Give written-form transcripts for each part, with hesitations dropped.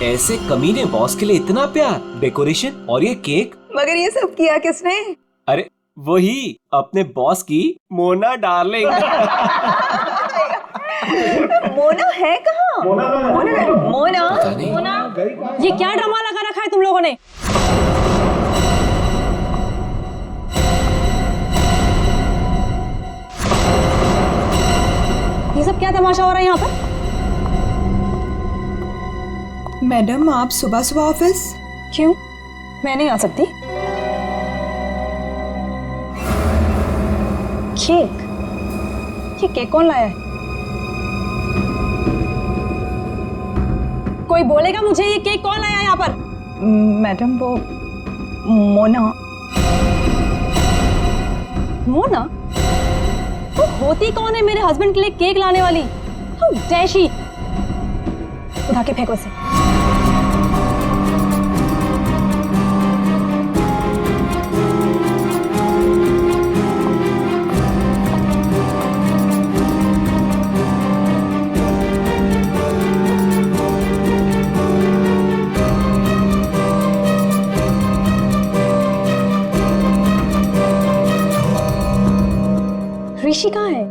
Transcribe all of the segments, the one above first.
ऐसे कमीने बॉस के लिए इतना प्यार, डेकोरेशन और ये केक। मगर ये सब किया किसने? अरे वही अपने बॉस की मोना डार्लिंग। मोना है कहाँ? मोना ये क्या ड्रामा लगा रखा है तुम लोगों ने? ये सब क्या तमाशा हो रहा है यहाँ पर? मैडम आप सुबह सुबह ऑफिस? क्यों? मैं नहीं आ सकती? केक? ये केक कौन लाया है? कोई बोलेगा मुझे ये केक कौन लाया है यहाँ पर? मैडम वो मोना। मोना? वो होती कौन है मेरे हस्बैंड के लिए केक लाने वाली? How dare she? उठा के फेंको इसे। ऋषि कहाँ है?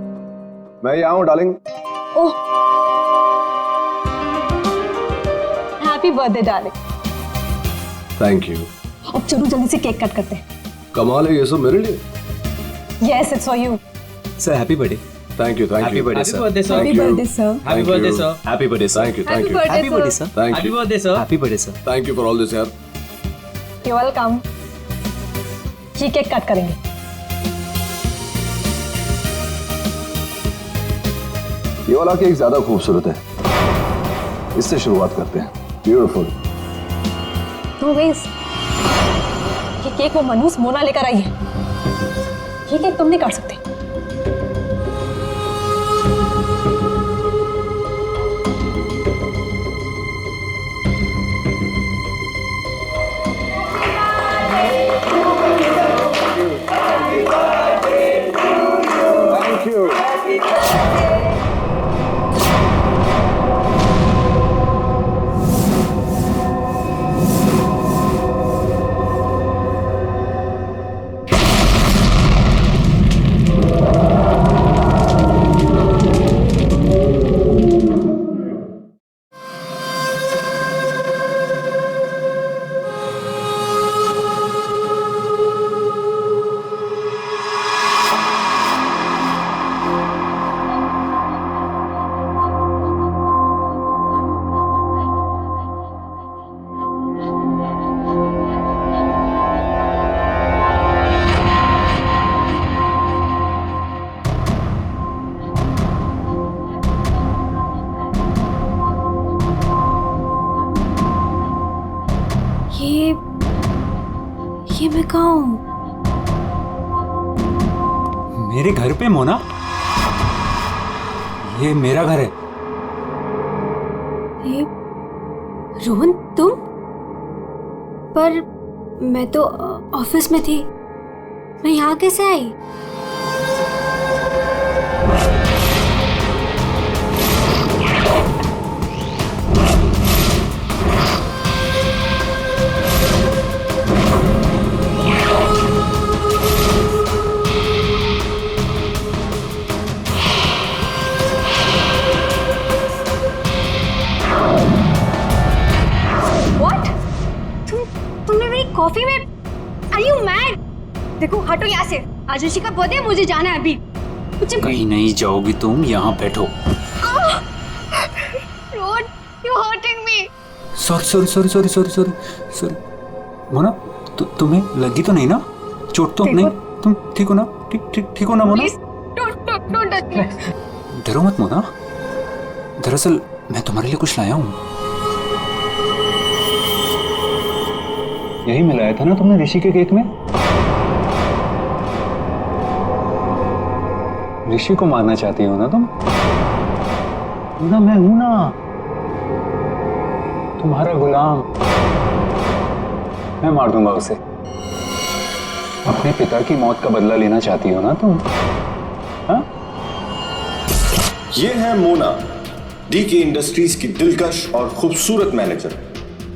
मैं यहाँ हूँ darling. Oh, happy birthday darling. Thank you. अब चलो जल्दी से केक कट करते हैं। कमाल है, ये सब मेरे लिए। Yes, it's for you. Sir happy birthday. Thank you happy birthday sir. Happy birthday sir. Happy birthday sir. Happy birthday sir. Thank you thank you happy birthday sir. Thank you birthday sir. Happy birthday sir. Thank you for all this यार। You're welcome. ये cake cut करेंगे। ये वाला cake ज्यादा खूबसूरत है, इससे शुरुआत करते हैं। ब्यूटीफुल। No ways. ये केक वो मनहूस मोना लेकर आई है। ये केक तुम नहीं काट सकते। Thank you. ये मैं कहाँ हूँ? मेरे घर पे मोना, ये मेरा घर है। ये रोहन तुम? पर मैं तो ऑफिस में थी, मैं यहाँ कैसे आई? कॉफी में? Are you mad? देखो हटो यहाँ से, आज ऋषि का बर्थडे, मुझे जाना है अभी। कहीं नहीं जाओगी तुम, यहाँ बैठो। Rohan, you hurting me. Sorry Mona, तुम्हें लगी तो नहीं ना? चोट तो नहीं? तुम ठीक हो ना? ठीक हो ना Mona? Please, don't touch me. डरो मत मोना, दरअसल मैं तुम्हारे लिए कुछ लाया हूँ। यही मिलाया था ना तुमने ऋषि के केक में? ऋषि को मारना चाहती हो ना तुम? ना मैं हूं ना, तुम्हारा गुलाम। मैं मार दूंगा उसे। अपने पिता की मौत का बदला लेना चाहती हो ना तुम? हाँ? ये है मोना, डीके इंडस्ट्रीज की दिलकश और खूबसूरत मैनेजर।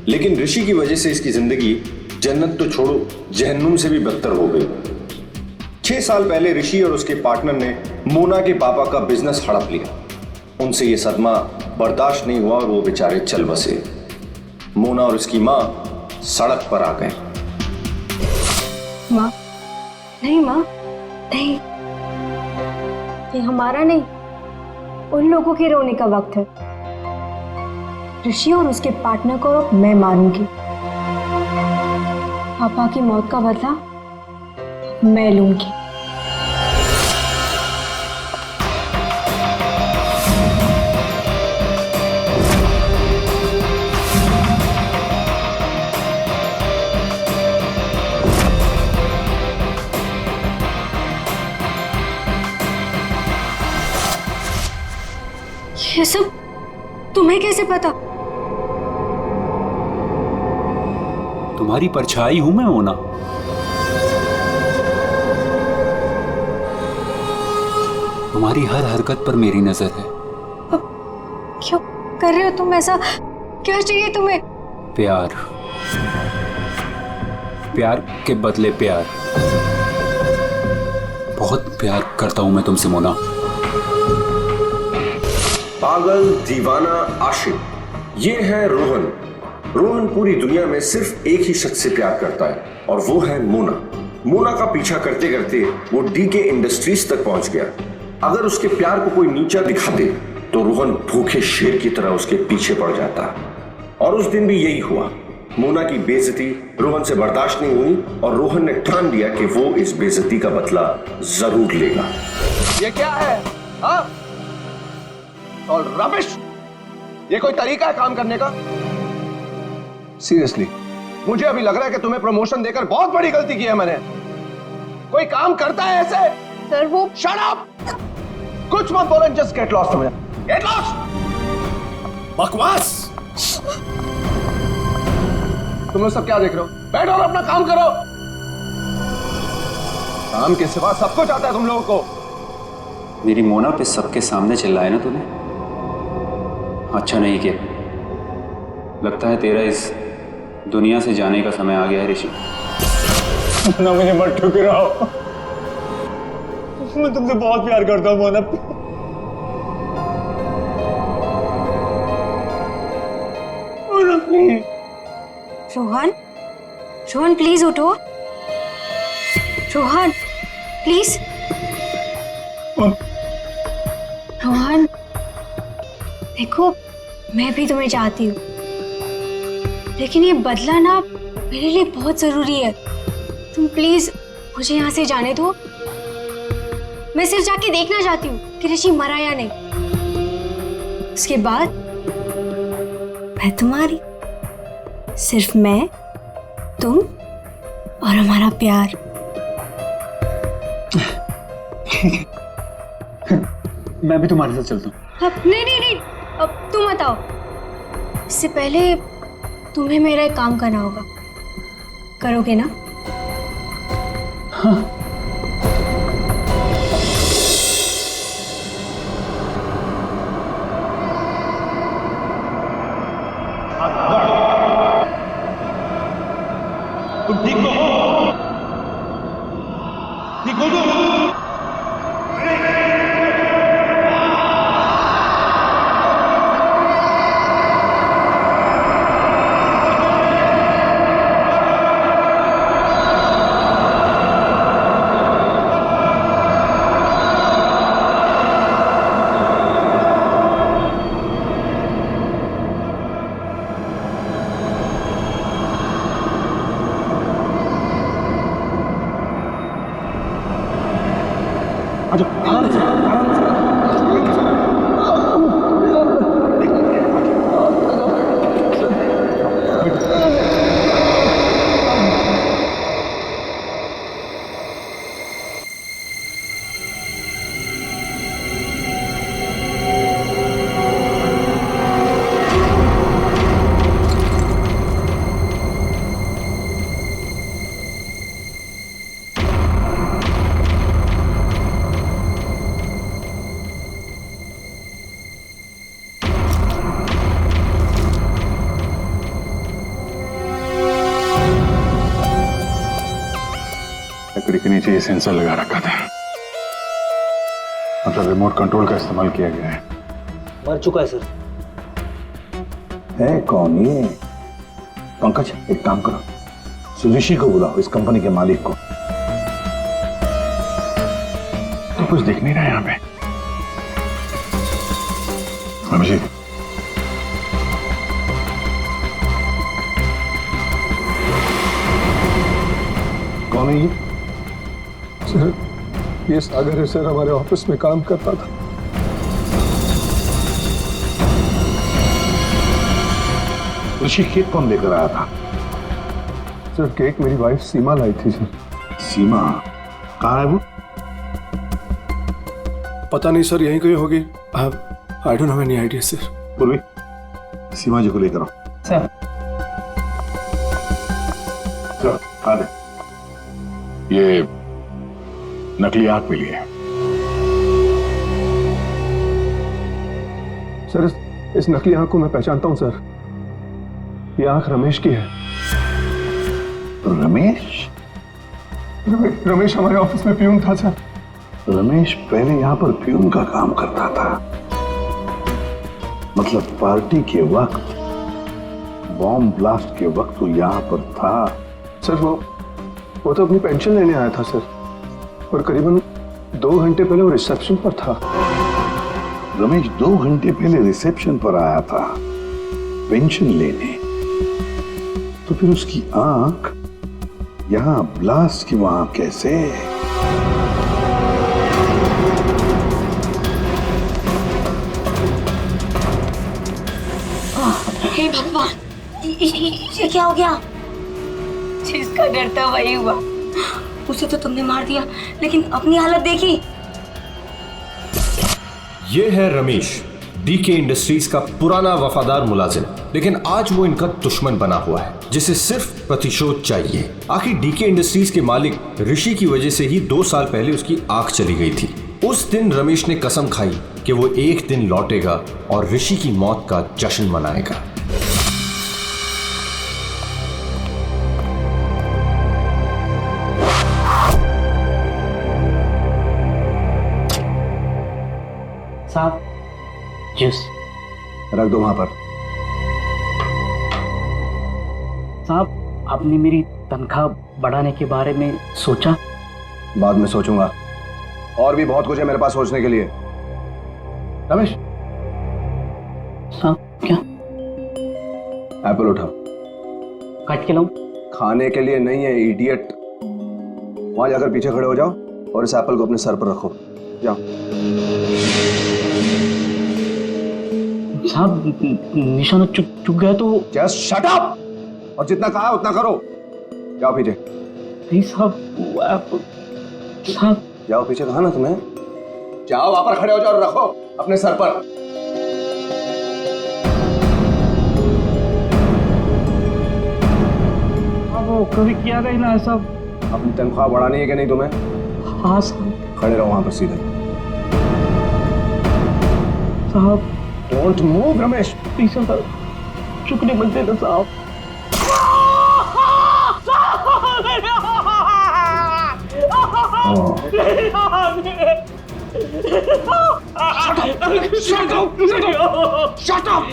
लेकिन ऋषि की वजह से इसकी जिंदगी जन्नत तो छोड़ो जहन्नुम से भी बदतर हो गई। 6 साल पहले ऋषि और उसके पार्टनर ने मोना के पापा का बिजनेस हड़प लिया। उनसे यह सदमा बर्दाश्त नहीं हुआ और वो बेचारे चल बसे। मोना और उसकी माँ सड़क पर आ गए। माँ, नहीं माँ, नहीं, ये हमारा नहीं, उन लोगों के रोने का वक्त है। ऋषि और उसके पार्टनर को अब मैं मारूंगी। पापा की मौत का बदला मैं लूंगी। ये सब तुम्हें कैसे पता? तुम्हारी परछाई हूं मैं मोना। तुम्हारी हर हरकत पर मेरी नजर है। क्यों कर रहे हो तुम ऐसा? क्या चाहिए तुम्हें? प्यार, प्यार के बदले प्यार। बहुत प्यार करता हूं मैं तुमसे मोना। पागल, दीवाना, आशिक, ये है रोहन। रोहन पूरी दुनिया में सिर्फ एक ही शख्स से प्यार करता है और वो है मोना। मोना का पीछा करते करते वो डीके इंडस्ट्रीज तक पहुंच गया। अगर उसके प्यार को कोई नीचा दिखाते तो रोहन भूखे शेर की तरह उसके पीछे पड़ जाता। और उस दिन भी यही हुआ। मोना की बेइज्जती रोहन से बर्दाश्त नहीं हुई और रोहन ने ठान लिया कि वो इस बेइज्जती का बदला जरूर लेगा। ये क्या है? हाँ? और रबिश, ये कोई तरीका है काम करने का? सीरियसली मुझे अभी लग रहा है कि तुम्हें प्रमोशन देकर बहुत बड़ी गलती की है मैंने। कोई काम करता है ऐसे? सर वो शट अप! कुछ मत बोलो, जस्ट गेट लॉस्ट। तुम्हें गेट लॉस्ट। बकवास। तुम लोग सब क्या देख रहे हो? बैठो और अपना काम करो। काम के सिवा सब कुछ आता है तुम लोगों को। मेरी मोना पे सबके सामने चिल्लाए ना तूने? अच्छा नहीं किया। लगता है तेरा इस दुनिया से जाने का समय आ गया है ऋषि। ना मुझे मत ठुकराओ, मैं तुमसे बहुत प्यार करता हूँ मोना। रोहन, रोहन प्लीज उठो। रोहन प्लीज। रोहन देखो, मैं भी तुम्हें चाहती हूँ, लेकिन ये बदला ना मेरे लिए बहुत जरूरी है। तुम प्लीज मुझे यहाँ से जाने दो। मैं सिर्फ जाके देखना चाहती हूँ कि ऋषि मरा या नहीं। उसके बाद मैं तुम्हारी, सिर्फ मैं, तुम और हमारा प्यार। मैं भी तुम्हारे साथ चलता हूँ। अब नहीं, अब तुम बताओ। इससे पहले तुम्हें मेरा एक काम करना होगा। करोगे ना? हाँ। तुम ठीक तो हो? ठीक हो तुम? के नीचे ये सेंसर लगा रखा था, मतलब रिमोट कंट्रोल का इस्तेमाल किया गया है। मर चुका है सर। है कौन ये? पंकज, एक काम करो, ऋषि को बुलाओ, इस कंपनी के मालिक को। तो कुछ दिख नहीं रहा यहाँ पे। अभिजीत, कौन है ये? सर, ये सागर है सर, हमारे ऑफिस में काम करता था। ऋषि केक कौन लेकर आया था? सर, केक मेरी वाइफ सीमा लाई थी सर। सीमा कहाँ है वो? पता नहीं सर, यहीं कहीं होगी। I don't have any idea sir. पूर्वी, सीमा जी को लेकर आओ। सर चलो, आ दे। ये नकली आंख मिली है। सर, इस नकली आंख को मैं पहचानता हूं सर। ये आंख रमेश की है। रमेश? रमेश हमारे ऑफिस में प्यून था सर। रमेश पहले यहाँ पर प्यून का काम करता था, मतलब पार्टी के वक्त, बॉम्ब ब्लास्ट के वक्त वो यहाँ पर था। सर, वो तो अपनी पेंशन लेने आया था सर, और करीबन 2 घंटे पहले वो रिसेप्शन पर था। रमेश 2 घंटे पहले रिसेप्शन पर आया था पेंशन लेने, तो फिर उसकी आंख यहां ब्लास्ट की वहां कैसे? हे भगवान, ये क्या हो गया? जिसका डर था वही हुआ। उसे तो तुमने मार दिया, लेकिन अपनी हालत देखी। ये है रमेश, डीके इंडस्ट्रीज का पुराना वफादार मुलाजिम, लेकिन आज वो इनका दुश्मन बना हुआ है, जिसे सिर्फ प्रतिशोध चाहिए। आखिर डीके इंडस्ट्रीज के मालिक ऋषि की वजह से ही 2 साल पहले उसकी आंख चली गई थी। उस दिन रमेश ने कसम खाई कि वो एक दिन लौटेगा और ऋषि की मौत का जश्न मनाएगा। साहब, जूस रख दो वहां पर। साहब, आपने मेरी तनख्वाह बढ़ाने के बारे में सोचा? बाद में सोचूंगा, और भी बहुत कुछ है मेरे पास सोचने के लिए। रमेश, साहब क्या? एप्पल उठाओ। काट के लाऊं? खाने के लिए नहीं है इडियट। वहां जाकर पीछे खड़े हो जाओ और इस एप्पल को अपने सर पर रखो। जाओ। साहब, निशाना चुक गया तो? जस्ट शट अप, और जितना कहा उतना करो। जाओ पीछे। नहीं साहब, आप साहब जाओ पीछे, कहा ना तुम्हें? जाओ, वहां पर खड़े हो जाओ और रखो अपने सर पर। वो कभी किया गया ना साहब। अपनी तनख्वाह बढ़ानी है कि नहीं तुम्हें? हाँ साहब। खड़े रहो वहां पर सीधे। साहब डोंट मूव रमेश। प्लीज साहब, चुकने मत देना साहब। Shut up! Stop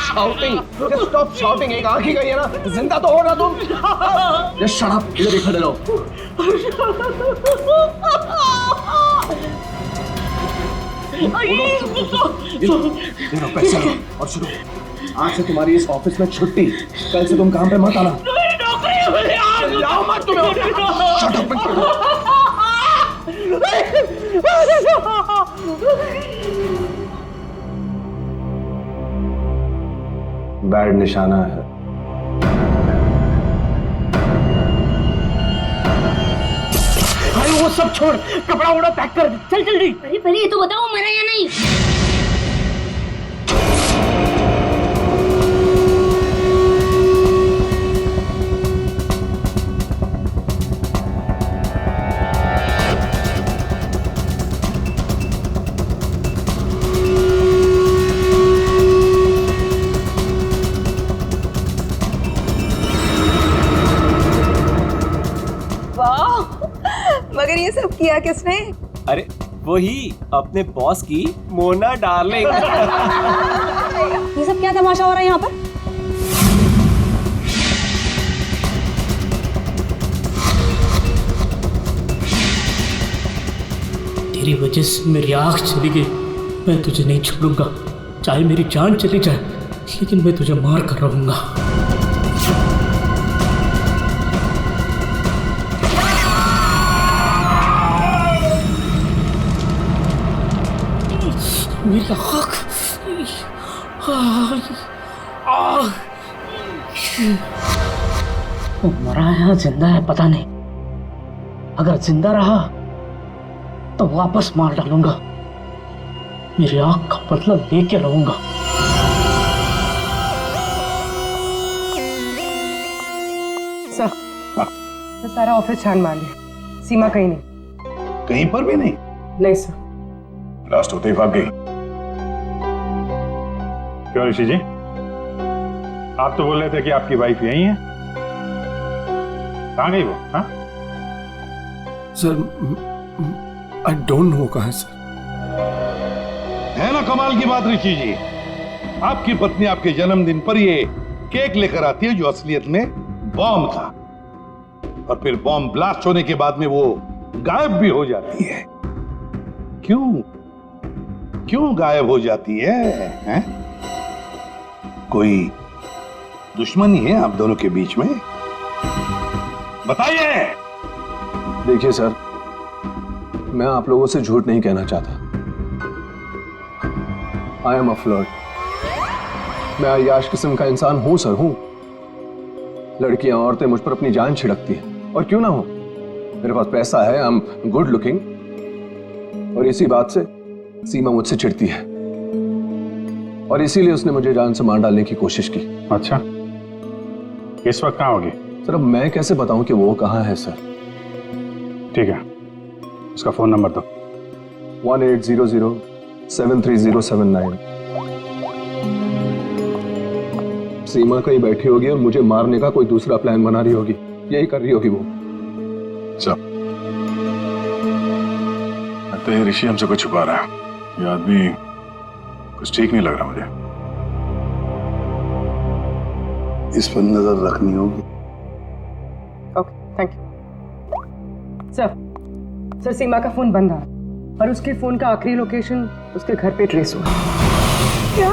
shouting! Just stop shouting! एक आंख ही गई है ना, जिंदा तो हो ना तुम? Just shut up! इधर ही खड़े रहो। ये लो पैसे लो और सुनो, आज से तुम्हारी इस ऑफिस में छुट्टी। कल से तुम काम पे मत आना। जाओ मत तुम्हें। Shut up! बैड निशाना है। भाई वो सब छोड़, कपड़ा वपड़ा पैक कर, चल जल्दी। पहले ये तो बताओ, मरा या नहीं? ये सब किया किसने? अरे वही अपने बॉस की मोना डार्लिंग। ये सब क्या तमाशा हो रहा है यहाँ पर? तेरी वजह से मेरी आँख चली गई। मैं तुझे नहीं छोड़ूंगा, चाहे मेरी जान चली जाए, लेकिन मैं तुझे मार कर रहूंगा। मेरी आँख वो मरा है जिंदा है पता नहीं। अगर जिंदा रहा तो वापस मार डालूंगा। मेरी आंख का बदला लेके रहूंगा। सर, मैं सारा ऑफिस छान मार लिया, सीमा कहीं नहीं। कहीं पर भी नहीं? नहीं सर। लास्ट होते ही भाग गई। क्यों ऋषि जी, आप तो बोल रहे थे कि आपकी वाइफ यही है, कहाँ गई वो? हाँ सर, आई डोंट नो कहाँ है सर। है ना कमाल की बात ऋषि जी, आपकी पत्नी आपके जन्मदिन पर ये केक लेकर आती है जो असलियत में बॉम्ब था, और फिर बॉम्ब ब्लास्ट होने के बाद में वो गायब भी हो जाती है। क्यों गायब हो जाती है? कोई दुश्मनी है आप दोनों के बीच में? बताइए। देखिए सर, मैं आप लोगों से झूठ नहीं कहना चाहता। I am a flirt. मैं अय्याश किस्म का इंसान हूं सर, हूं। लड़कियां, औरतें मुझ पर अपनी जान छिड़कती हैं, और क्यों ना हो। मेरे पास पैसा है, आई एम गुड लुकिंग, और इसी बात से सीमा मुझसे चिढ़ती है, और इसीलिए उसने मुझे जान से मार डालने की कोशिश की। अच्छा, इस वक्त कहाँ होगी? सर, अब मैं कैसे बताऊं कि वो कहाँ है सर? ठीक है, उसका फोन नंबर दो। 1800-73079। सीमा कहीं बैठी होगी और मुझे मारने का कोई दूसरा प्लान बना रही होगी, यही कर रही होगी वो। लगता है ऋषि हमसे कुछ छुपा रहा है। ये आदमी कुछ ठीक नहीं लग रहा मुझे। इस पर नजर रखनी होगी। Okay, thank you sir. Sir, Seema का फोन बंद आ, और उसके फोन का आखिरी लोकेशन उसके घर पे ट्रेस हुआ। क्या?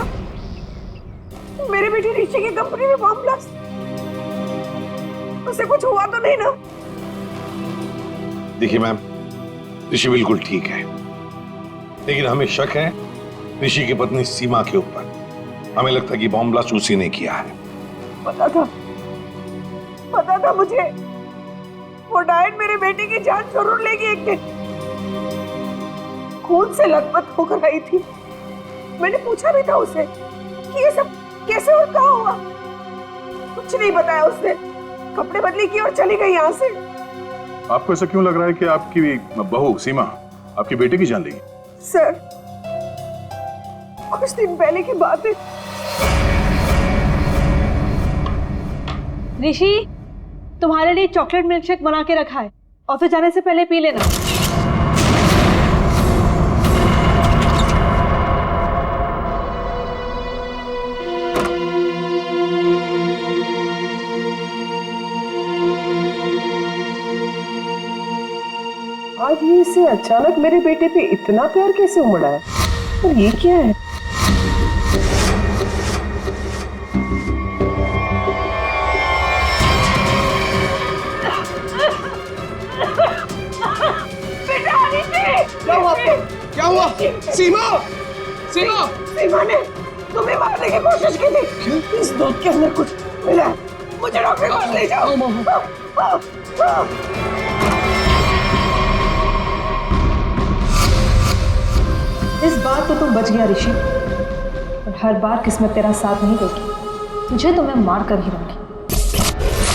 मेरे बेटी ऋषि की कंपनी में बॉम्ब ब्लास्ट? उसे कुछ हुआ तो नहीं ना? देखिए मैम, ऋषि बिल्कुल ठीक है, लेकिन हमें शक है ऋषि की पत्नी सीमा के ऊपर। हमें लगता है कि बॉम्ब ब्लास्ट उसी ने किया है। पता था मुझे। वो डायन मेरे बेटे की जान जरूर लेगी एक दिन। खून से लथपथ होकर आई थी। मैंने पूछा भी था उसे कि ये सब कैसे और कहाँ हुआ। कुछ नहीं बताया उसने। कपड़े बदली की और चली गई यहाँ से। आपको ऐसा क्यों लग रहा है कि आपकी बहू सीमा आपकी बेटे की जान लेगी? सर, कुछ दिन पहले की बात है। ऋषि, तुम्हारे लिए चॉकलेट मिल्कशेक बना के रखा है, ऑफिस जाने से पहले पी लेना। आज ये इससे अचानक मेरे बेटे पे इतना प्यार कैसे उमड़ा है? और ये क्या है? क्या हुआ? सीमा ने तुम्हें मारने की कोशिश की थी। इस दूध के अंदर कुछ मिला है। मुझे डॉक्टर के पास ले जाओ। इस बार तो तुम बच गया ऋषि, और हर बार किस्मत तेरा साथ नहीं देगी। तुझे तो मैं मार कर ही रहूंगी।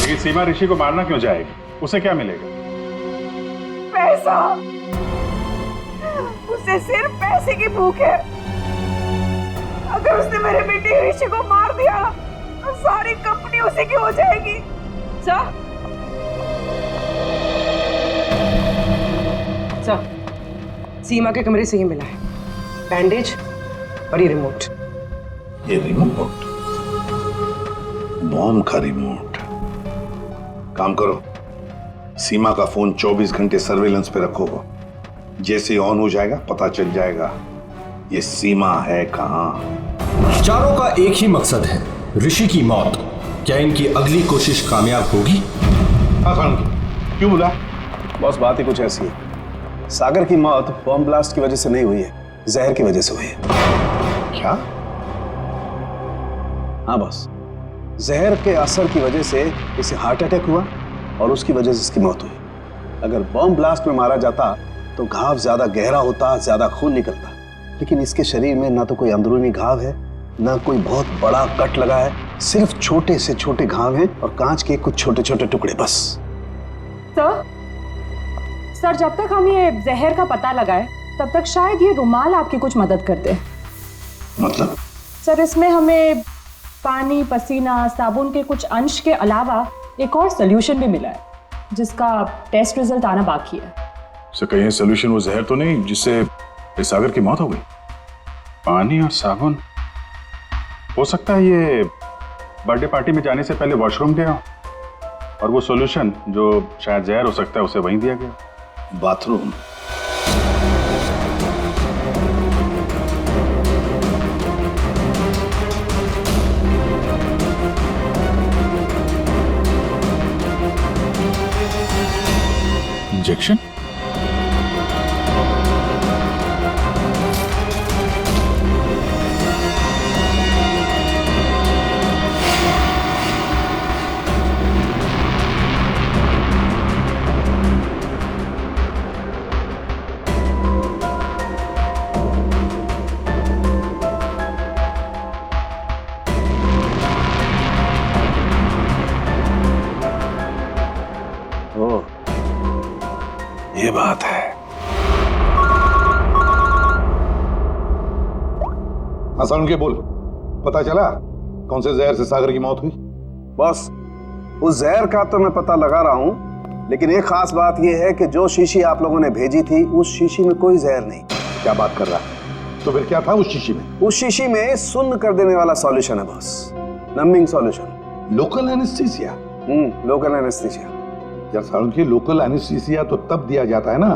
लेकिन सीमा ऋषि को मारना क्यों चाहेगी? उसे क्या मिलेगा? पैसा। उसे सिर्फ पैसे की भूख है। अगर उसने मेरे बेटे ऋषि को मार दिया तो सारी कंपनी उसी की हो जाएगी। सर, सर, सीमा के कमरे से ही मिला है बैंडेज और ये रिमोट। ये रिमोट? बॉम्ब का रिमोट? काम करो, सीमा का फोन 24 घंटे सर्वेलेंस पे रखो। जैसे ऑन हो जाएगा पता चल जाएगा ये सीमा है कहां। चारों का एक ही मकसद है, ऋषि की मौत। क्या इनकी अगली कोशिश कामयाब होगी? क्यों बोला? बॉस, बात ही कुछ ऐसी है। सागर की मौत बॉम्ब ब्लास्ट की वजह से नहीं हुई है, जहर की वजह से हुई है। क्या? हाँ बॉस, जहर के असर की वजह से इसे हार्ट अटैक हुआ और उसकी वजह से इसकी मौत हुई। अगर बॉम्ब ब्लास्ट में मारा जाता तो घाव ज्यादा गहरा होता, ज्यादा खून निकलता, लेकिन इसके शरीर में ना तो कोई अंदरूनी घाव है, ना कोई बहुत बड़ा कट लगा है, सिर्फ छोटे से छोटे घाव हैं और कांच के कुछ छोटे छोटे टुकड़े बस। सर, जब तक हम ये जहर का पता लगाए तब तक शायद ये रुमाल आपकी कुछ मदद कर दे। मतलब? सर, इसमें हमें पानी, पसीना, साबुन के कुछ अंश के अलावा एक और सोल्यूशन भी मिला है जिसका टेस्ट रिजल्ट आना बाकी है। सर, कहीं सोल्यूशन वो जहर तो नहीं जिससे इस सागर की मौत हो गई? पानी और साबुन? हो सकता है ये बर्थडे पार्टी में जाने से पहले वॉशरूम गया और वो सॉल्यूशन जो शायद जहर हो सकता है उसे वहीं दिया गया। बाथरूम? इंजेक्शन? ये बात है। आसान के बोल, पता चला कौन से जहर से सागर की मौत हुई? बस उस जहर का तो मैं पता लगा रहा हूं, लेकिन एक खास बात यह है कि जो शीशी आप लोगों ने भेजी थी उस शीशी में कोई जहर नहीं। क्या बात कर रहा है? तो फिर क्या था उस शीशी में? उस शीशी में सुन्न कर देने वाला सॉल्यूशन है boss, numbing solution. Local anaesthesia? Local anaesthesia. यार सारुण की, लोकल एनेस्थीसिया तो तब दिया जाता है ना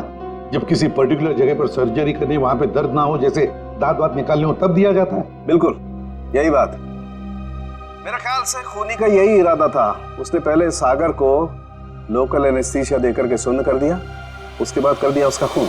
जब किसी पर्टिकुलर जगह पर सर्जरी करनी, वहां पे दर्द ना हो, जैसे दांत वात निकालने हो, तब दिया जाता है। बिल्कुल यही बात। मेरा ख्याल से खूनी का यही इरादा था। उसने पहले सागर को लोकल एनेस्थीसिया देकर के सुन्न कर दिया, उसके बाद कर दिया उसका खून।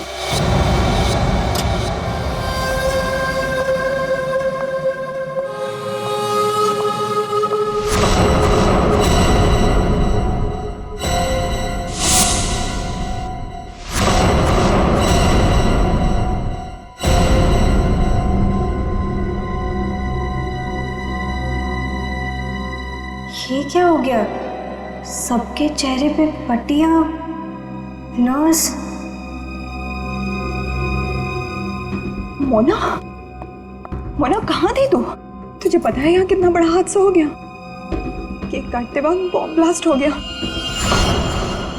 ये क्या हो गया? सबके चेहरे पे पट्टियां, नर्स। मोना, मोना कहाँ थी तू? तुझे पता है यहाँ कितना बड़ा हादसा हो गया? केक काटते वक्त बॉम्ब ब्लास्ट हो गया।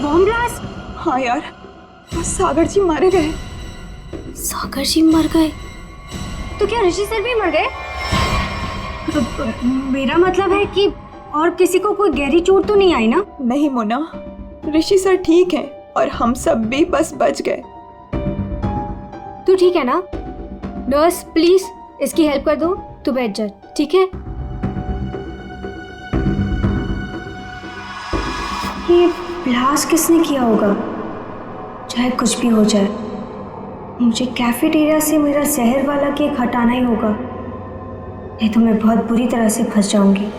Bomb blast? हाँ यार, बस सागर जी मारे गए। सागर जी मर गए? तो क्या ऋषि सर भी मर गए? मेरा मतलब है कि और किसी को कोई गहरी चोट तो नहीं आई ना? नहीं मोना, ऋषि सर ठीक है और हम सब भी बस बच गए। तू ठीक है ना? नर्स प्लीज इसकी हेल्प कर दो, तू बैठ जा, ठीक है? ये ब्लास्ट किसने किया होगा? चाहे कुछ भी हो जाए, मुझे कैफेटेरिया से मेरा जहर वाला केक हटाना ही होगा, नहीं तो मैं बहुत बुरी तरह से फंस जाऊंगी।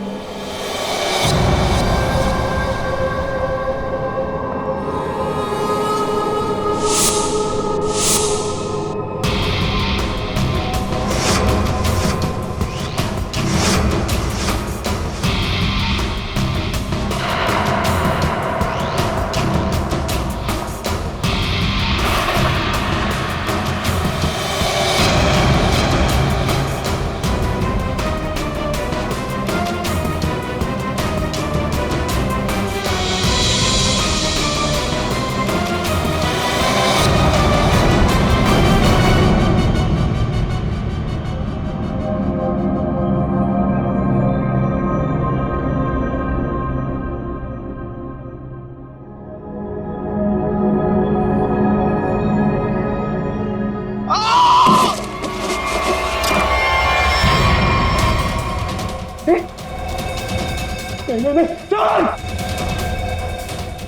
नहीं नहीं, चल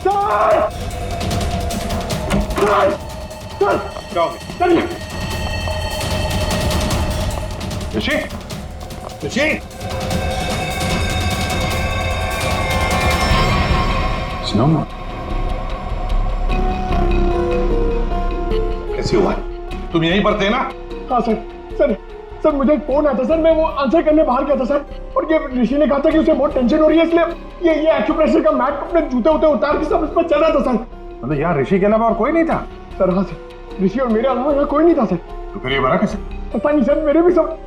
चल चल चल जाओ चलिए। ऋषि, ऋषि, सुनो ना, कैसे हुआ? तुम यहीं पर थे ना? हाँ सर, सर सर मुझे एक फोन आया था सर, मैं वो आंसर करने बाहर गया था सर, और ये ऋषि ने कहा था कि उसे बहुत टेंशन हो रही है, इसलिए ये एक्यूप्रेशर का मैट अपने जूते उते उतार के सब इस पर चल रहा था सर। मतलब यहाँ ऋषि के अलावा और कोई नहीं था? सर हाँ सर, ऋषि और मेरे अलावा यहाँ कोई नहीं था सर। तो फिर ये बना कैसे? पता नहीं सर, मेरे भी सब।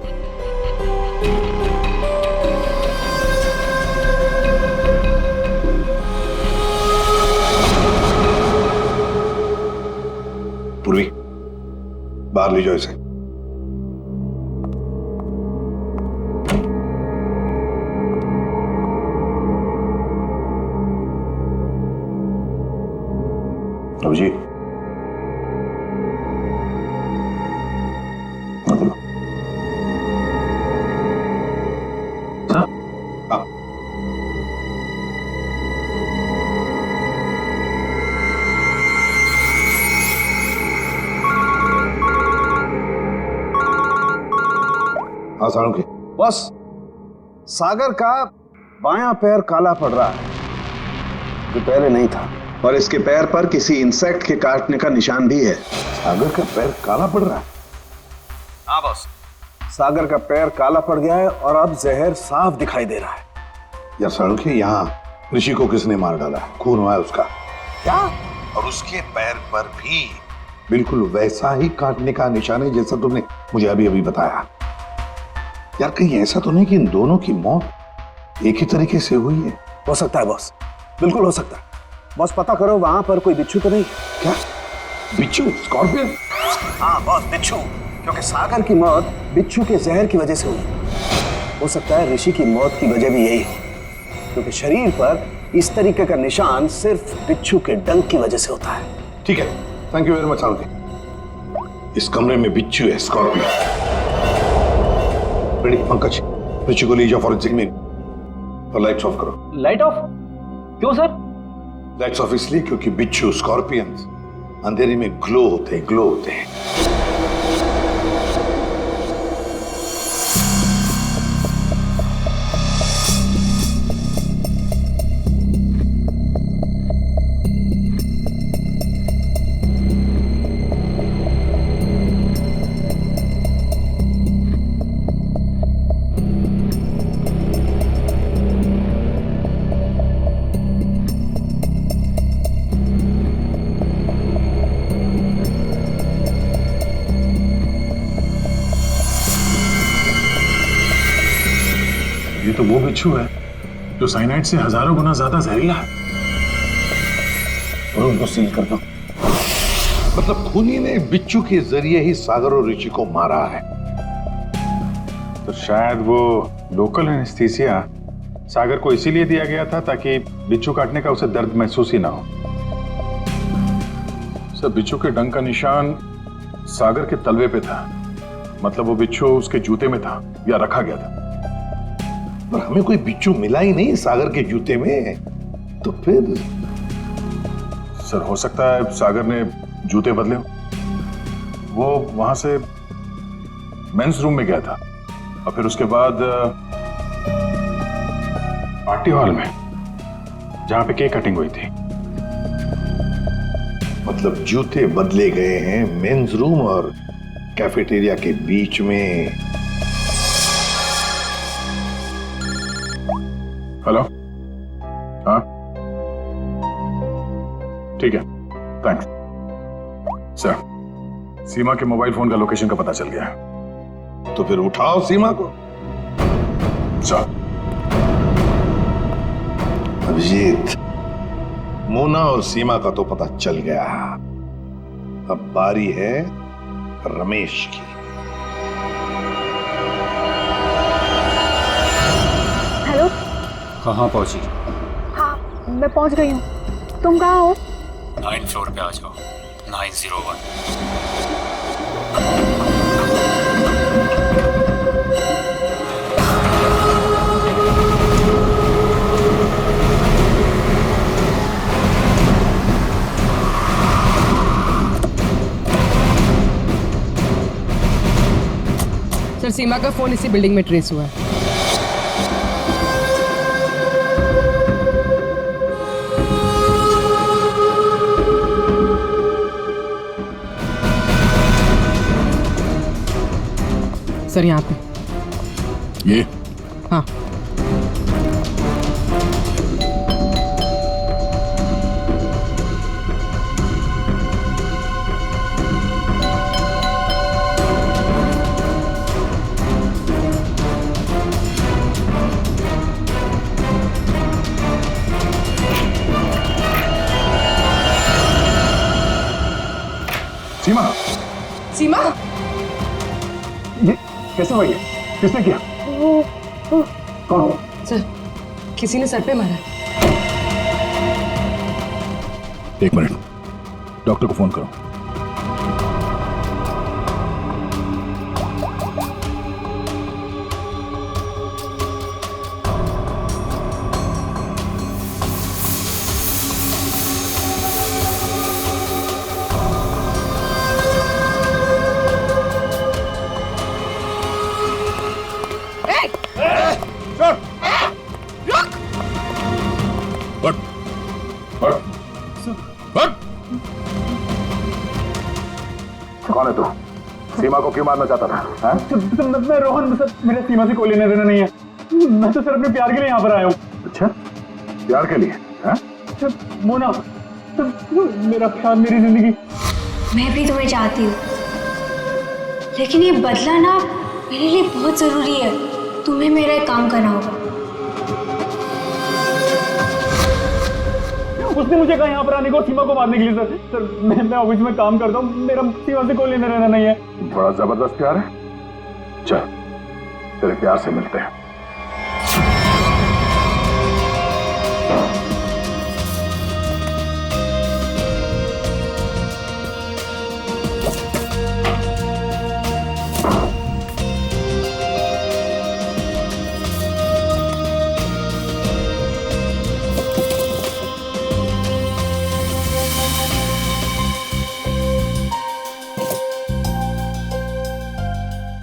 पूर्वी, बाहर ले जाओ इसे। अभिजीत, हाँ साळुंखे। बस सागर का बायां पैर काला पड़ रहा है, जो पहले नहीं था, और इसके पैर पर किसी इंसेक्ट के काटने का निशान भी है। सागर का पैर काला पड़ रहा है? हाँ बॉस, सागर का पैर काला पड़ गया है और अब जहर साफ दिखाई दे रहा है। यार साळुंखे, यहाँ ऋषि को किसने मार डाला? खून हुआ है उसका। क्या? और उसके पैर पर भी बिल्कुल वैसा ही काटने का निशान है जैसा तुमने मुझे अभी अभी बताया। यार कहीं ऐसा तो नहीं कि इन दोनों की मौत एक ही तरीके से हुई है? हो सकता है बॉस, बिल्कुल हो सकता है। बॉस पता करो वहां पर कोई बिच्छू तो नहीं? क्या बिच्छू? स्कॉर्पियन? हाँ बॉस, बिच्छू, क्योंकि सागर की मौत बिच्छू के जहर की वजह से हुई। हो सकता है ऋषि की मौत की वजह भी यही हो, क्योंकि शरीर पर इस तरीके का निशान सिर्फ बिच्छू के डंक की वजह से होता है। ठीक है, thank you very much Salunkhe. इस कमरे में बिच्छू है, स्कॉर्पियन। रेडी पंकज, ऋषि को ले जाओ फॉरेंसिक में और लाइट्स ऑफ करो। Light of? क्यों सर? लाइट्स ऑफ इसलिए क्योंकि बिच्छू, स्कॉर्पियंस अंधेरे में ग्लो होते हैं, ग्लो होते हैं। ये तो वो बिच्छू है जो साइनाइड से हजारों गुना ज्यादा जहरीला है। और उनको सील कर दो। मतलब खूनी ने बिच्छू के जरिए ही सागर और ऋषि को मारा है। तो शायद वो लोकल एनेस्थीसिया सागर को इसीलिए दिया गया था ताकि बिच्छू काटने का उसे दर्द महसूस ही ना हो। सर, बिच्छू के डंक का निशान सागर के तलवे पे था, मतलब वो बिच्छू उसके जूते में था या रखा गया था। पर हमें कोई बिच्छू मिला ही नहीं सागर के जूते में, तो फिर? सर, हो सकता है सागर ने जूते बदले हो। वो वहां से मेंस रूम में गया था और फिर उसके बाद पार्टी हॉल में जहां पे केक कटिंग हुई थी। मतलब जूते बदले गए हैं मेंस रूम और कैफेटेरिया के बीच में। हेलो, हाँ ठीक है, थैंक्स सर। सीमा के मोबाइल फोन का लोकेशन का पता चल गया है। तो फिर उठाओ सीमा को। सर। अभिजीत, मोना और सीमा का तो पता चल गया, अब बारी है रमेश की। हेलो। कहाँ पहुंची? हाँ, मैं पहुंच गई हूँ। तुम कहाँ हो? 9 फ्लोर पे आ जाओ, 901। सीमा का फोन इसी बिल्डिंग में ट्रेस हुआ है। सर यहाँ पे ये हाँ। सीमा, सीमा, ये कैसे हुआ? ये किसने किया? कौन? सर किसी ने सर पे मारा। एक मिनट, डॉक्टर को फोन करो। कौन है तू? सीमा को क्यों मारना चाहता था? मैं रोहन, सर मेरे सीमा से कोई लेना देना नहीं है। मैं तो सर अपने प्यार के लिए यहाँ पर आया हूँ। अच्छा, प्यार के लिए? मोना, मेरा प्यार, मेरी जिंदगी। मैं भी तुम्हें चाहती हूँ, लेकिन ये बदला ना मेरे लिए बहुत जरूरी है। तुम्हें मेरा एक काम करना होगा। उसने मुझे कहा यहाँ पर आने को, सीमा को मारने के लिए। सर मैं ऑफिस में काम करता हूँ, मेरा सीमा से कोई लेना देना नहीं है। बड़ा जबरदस्त प्यार है। चल, तेरे प्यार से मिलते हैं।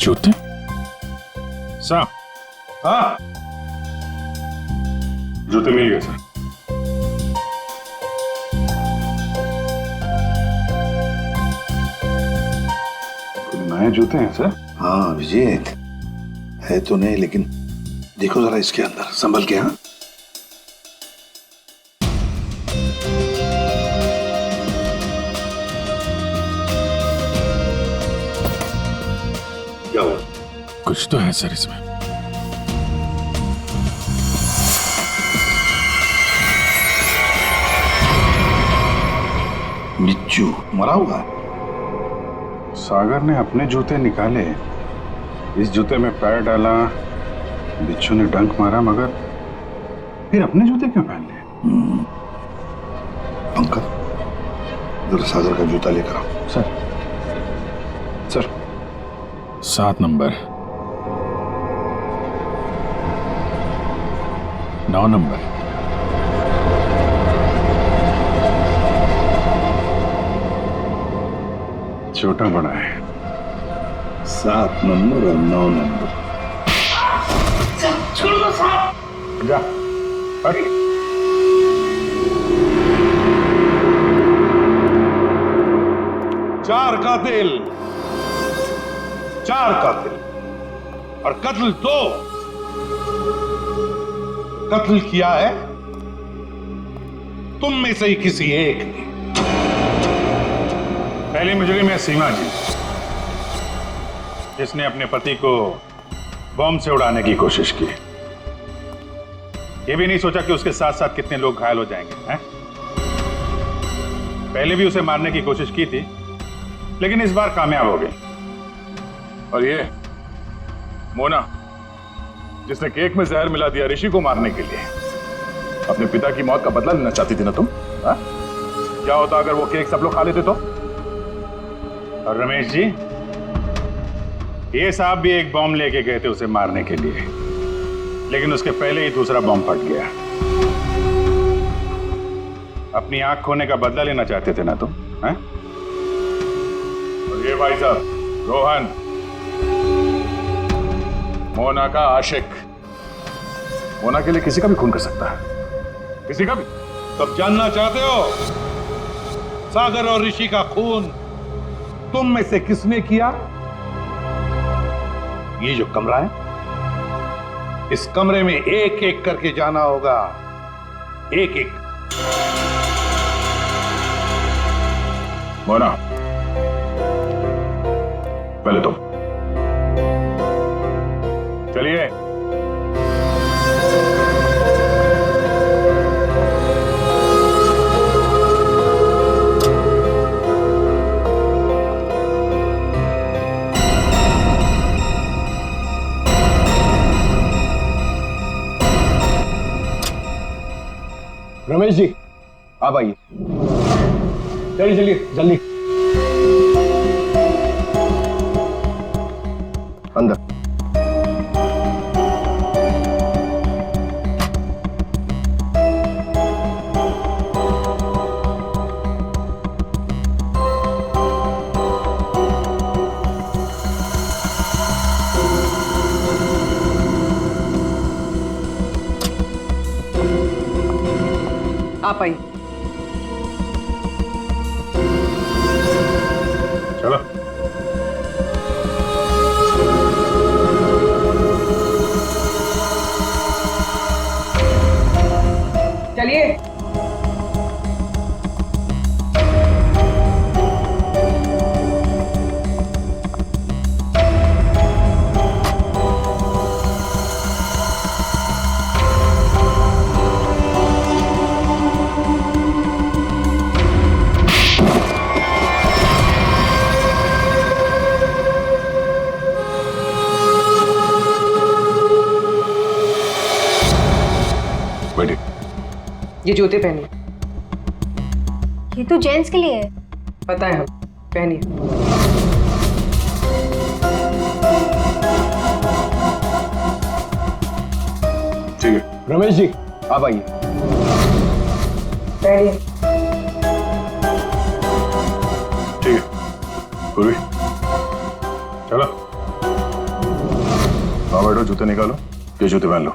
जूते? साहब, हाँ, जूते मिल गए सर। नए जूते हैं सर? हाँ विजेत, है तो नहीं, लेकिन देखो जरा इसके अंदर, संभल के। हाँ, क्या हुआ? कुछ तो है सर इसमें। बिच्छू मरा हुआ है। सागर ने अपने जूते निकाले, इस जूते में पैर डाला, बिच्छू ने डंक मारा, मगर फिर अपने जूते क्यों पहन लिए? पंकज, जरा सागर का जूता लेकर आओ। सर, सर 7 नंबर, 9 नंबर, छोटा बड़ा है। 7 नंबर और 9 नंबर। छोड़ दो साहब। जा, हट। चार कातिल और कत्ल 2। कत्ल किया है तुम में से ही किसी एक ने। पहली मुजरिम है सीमा जी, जिसने अपने पति को बम से उड़ाने की कोशिश की। ये भी नहीं सोचा कि उसके साथ साथ कितने लोग घायल हो जाएंगे, हैं? पहले भी उसे मारने की कोशिश की थी, लेकिन इस बार कामयाब हो गई। और ये मोना, जिसने केक में जहर मिला दिया ऋषि को मारने के लिए, अपने पिता की मौत का बदला लेना चाहती थी ना तुम? हा? क्या होता अगर वो केक सब लोग खा लेते तो? और रमेश जी, ये साहब भी एक बॉम्ब लेके गए थे उसे मारने के लिए, लेकिन उसके पहले ही दूसरा बॉम्ब फट गया। अपनी आंख खोने का बदला लेना चाहते थे ना तुम, हैं? और ये भाई साहब रोहन, मोना का आशिक मोना के लिए किसी का भी खून कर सकता है, किसी का भी। तब जानना चाहते हो सागर और ऋषि का खून तुम में से किसने किया? ये जो कमरा है, इस कमरे में एक एक करके जाना होगा, एक एक। मोना, पहले तुम चलिए। रमेश जी, आप आइए। चलिए चलिए जल्दी अंदर। आप आइए। चलो। चलिए। ये जूते पहनिए। ये तो जेंट्स के लिए है। पता है, हम पहनिए। ठीक है रमेश जी, आप आइए। पहनिए। ठीक है पूर्वी, चलो। आओ बैठो, जूते निकालो, ये जूते पहन लो।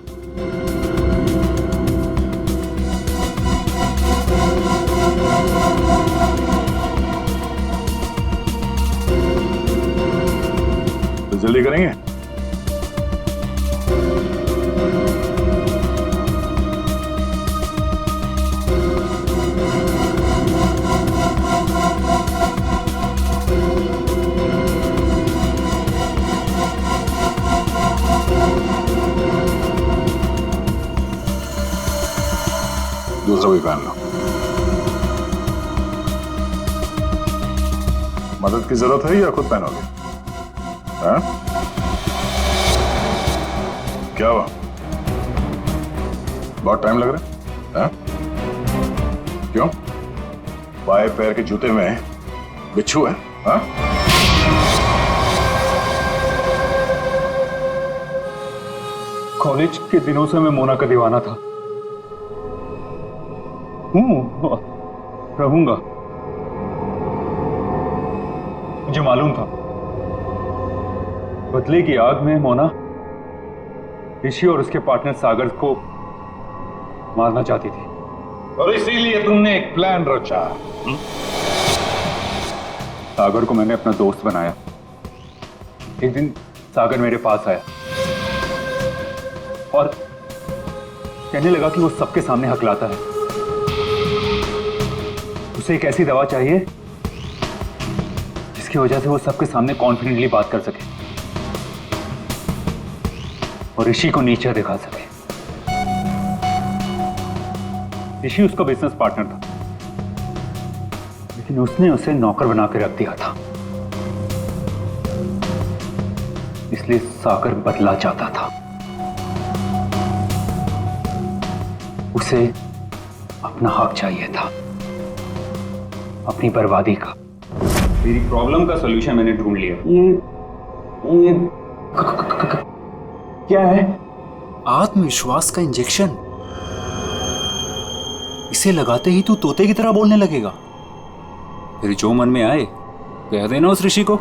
तो जल्दी करेंगे। दूसरा भी पहन लो। मदद की जरूरत है या खुद पहनोगे? हाँ? क्या हुआ? बहुत टाइम लग रहा है? हाँ? क्यों? बाएं पैर के जूते में बिच्छू है? हाँ? कॉलेज के दिनों से मैं मोना का दीवाना था, रहूंगा। मुझे मालूम था बदले की आग में मोना ऋषि और उसके पार्टनर सागर को मारना चाहती थी, और इसीलिए तुमने एक प्लान रचा। सागर को मैंने अपना दोस्त बनाया। एक दिन सागर मेरे पास आया और कहने लगा कि वो सबके सामने हकलाता है। उसे एक ऐसी दवा चाहिए जिसकी वजह से वो सबके सामने कॉन्फिडेंटली बात कर सके और ऋषि को नीचे दिखा सके। ऋषि उसका बिजनेस पार्टनर था, लेकिन उसने उसे नौकर बना के रख दिया था, इसलिए सागर बदला चाहता था। उसे अपना हक चाहिए था, अपनी बर्बादी का। मेरी प्रॉब्लम का सॉल्यूशन मैंने ढूंढ लिया। ये क्या है? आत्मविश्वास का इंजेक्शन। इसे लगाते ही तू तोते की तरह बोलने लगेगा। फिर जो मन में आए कह देना उस ऋषि को।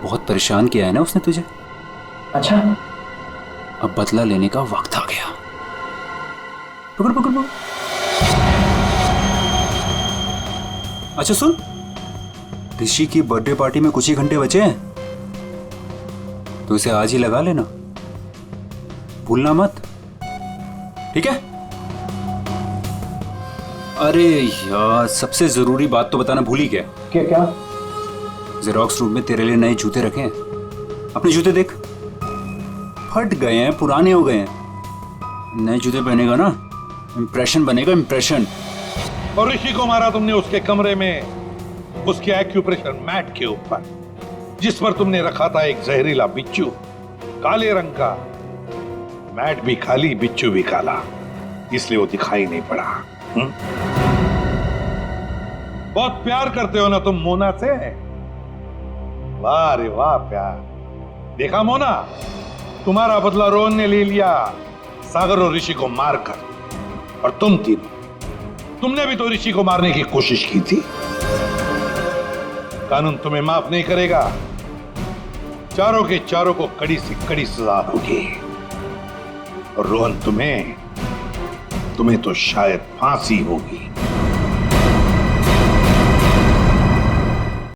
बहुत परेशान किया है ना उसने तुझे, अच्छा, अब बदला लेने का वक्त आ गया। पकड़ पकड़ पकड़। अच्छा सुन, ऋषि की बर्थडे पार्टी में कुछ ही घंटे बचे हैं, तो इसे आज ही लगा लेना, भूलना मत, ठीक है? अरे यार, सबसे जरूरी बात तो बताना भूल ही गया। क्या क्या? जेरोक्स रूम में तेरे लिए नए जूते रखे हैं। अपने जूते देख, फट गए हैं, पुराने हो गए हैं। नए जूते पहनेगा ना, इंप्रेशन बनेगा, इंप्रेशन। और ऋषि को मारा तुमने उसके कमरे में, उसके एक्यूप्रेशर मैट के ऊपर, जिस पर तुमने रखा था एक जहरीला बिच्छू, काले रंग का। मैट भी खाली, बिच्छू भी काला, इसलिए वो दिखाई नहीं पड़ा। बहुत प्यार करते हो ना तुम मोना से? वाह रे वाह प्यार। देखा मोना, तुम्हारा बदला रोहन ने ले लिया सागर और ऋषि को मारकर, और तुम तीनों, तुमने भी तो ऋषि को मारने की कोशिश की थी। कानून तुम्हें माफ नहीं करेगा, चारों के चारों को कड़ी से कड़ी सजा होगी। और रोहन, तुम्हें तो शायद फांसी होगी।